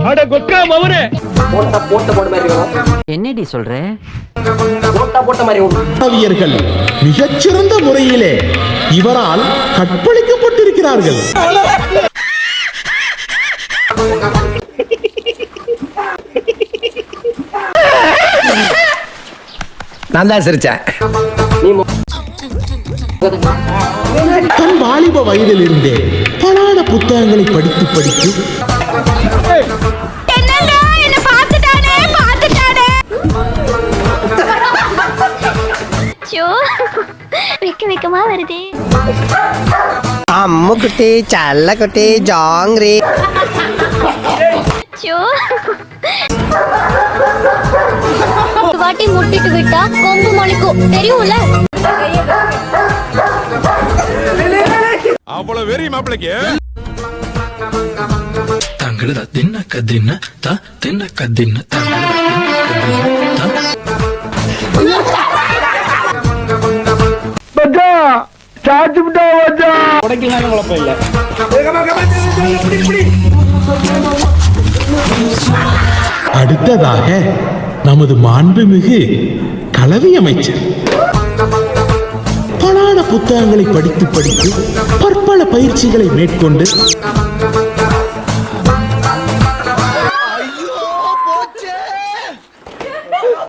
அட கொக்கா மவனே என்னடி சொல்ற? மாணவியர்கள் மிகச்சிறந்த முறையிலே இவரால் கற்பழிக்கப்பட்டிருக்கிறார்கள். நான் தான் சிரிச்சேன். தன் வாலிப வயதில் இருந்தே பலான புத்தகங்களை படித்து படித்து வெக்கமா வருது. அம்மு குட்டி சல்ல குட்டி ஜாங்கிரி. வாட்டி முட்டிட்டு விட்டா கொம்பு முளைக்கும் தெரியும்ல. அவ்வளவு வெறி மாப்பிளைக்கு. தங்கள தின்ன கதின்ன த தின்ன கதின்ன அடுத்ததாக நமது மாண்புமிகு கல்வி அமைச்சர் பலான புத்தகங்களை படித்து படித்து பற்பல பயிற்சிகளை மேற்கொண்டு